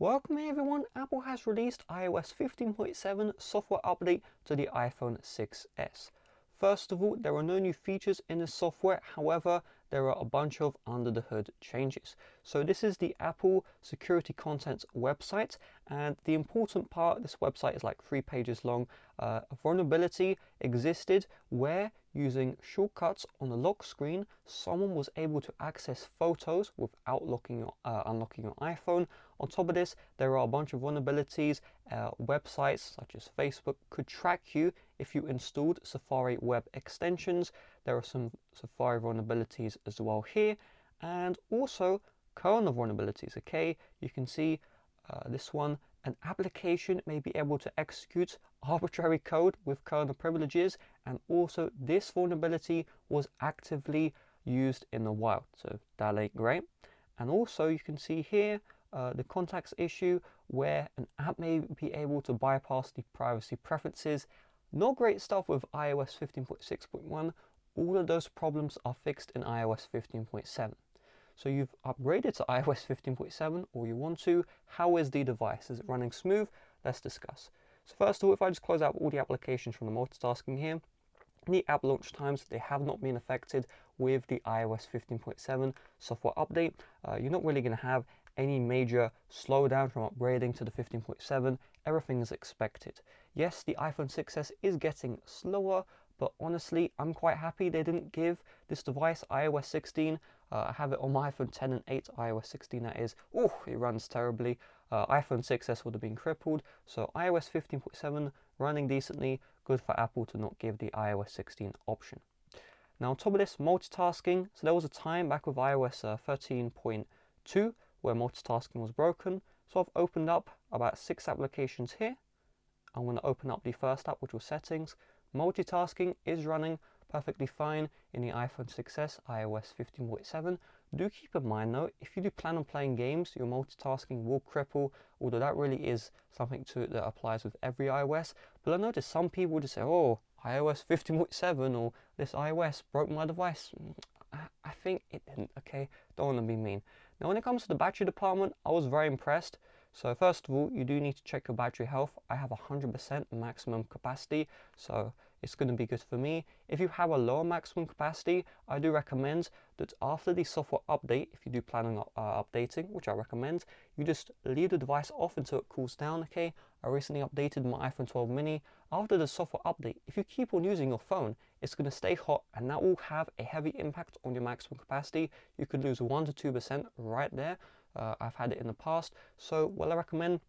Welcome everyone, Apple has released iOS 15.7 software update to the iPhone 6s. First of all, there are no new features in the software, however, there are a bunch of under the hood changes. So this is the Apple Security Contents website, and the important part, this website is like 3 pages long. A vulnerability existed where using shortcuts on the lock screen, someone was able to access photos without unlocking your iPhone. On top of this, there are a bunch of vulnerabilities. Websites such as Facebook could track you if you installed Safari web extensions. There are some Safari vulnerabilities as well here, and also kernel vulnerabilities. Okay, you can see this one. An application may be able to execute arbitrary code with kernel privileges, and also this vulnerability was actively used in the wild, so that ain't great. And also you can see here the contacts issue where an app may be able to bypass the privacy preferences. Not great stuff with iOS 15.6.1. All of those problems are fixed in iOS 15.7. So you've upgraded to iOS 15.7, or you want to. How is the device? Is it running smooth? Let's discuss. So first of all, if I just close out all the applications from the multitasking here, the app launch times, they have not been affected with the iOS 15.7 software update. You're not really going to have any major slowdown from upgrading to the 15.7. Everything is expected. Yes, the iPhone 6s is getting slower, but honestly, I'm quite happy they didn't give this device iOS 16. I have it on my iPhone 10 and 8, iOS 16 that is. Oh, it runs terribly. iPhone 6s would have been crippled. So iOS 15.7 running decently. Good for Apple to not give the iOS 16 option. Now on top of this, multitasking. So there was a time back with iOS 13.2 where multitasking was broken. So I've opened up about 6 applications here. I'm going to open up the first app, which was settings. Multitasking is running perfectly fine in the iPhone 6s, iOS 15.7. Do keep in mind though, if you do plan on playing games, your multitasking will cripple, although that really is something that applies with every iOS. But I noticed some people just say, oh, iOS 15.7 or this iOS broke my device. I think it didn't, okay? Don't want to be mean. Now when it comes to the battery department, I was very impressed. So first of all, you do need to check your battery health. I have 100% maximum capacity, so it's going to be good for me. If you have a lower maximum capacity, I do recommend that after the software update, if you do plan on updating, which I recommend, you just leave the device off until it cools down, okay? I recently updated my iPhone 12 mini. After the software update, if you keep on using your phone, it's going to stay hot, and that will have a heavy impact on your maximum capacity. You could lose 1 to 2% right there. I've had it in the past, so what I recommend,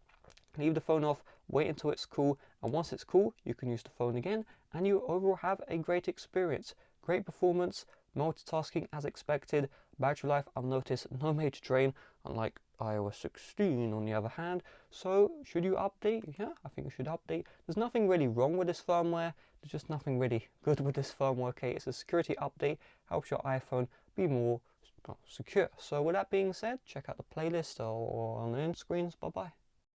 leave the phone off, wait until it's cool, and once it's cool, you can use the phone again, and you overall have a great experience. Great performance, multitasking as expected. Battery life, I've noticed no major drain, unlike iOS 16 on the other hand. So should you update? Yeah, I think you should update. There's nothing really wrong with this firmware, there's just nothing really good with this firmware. Okay, it's a security update, helps your iPhone be more secure. So with that being said, check out the playlist or on the end screens. Bye bye.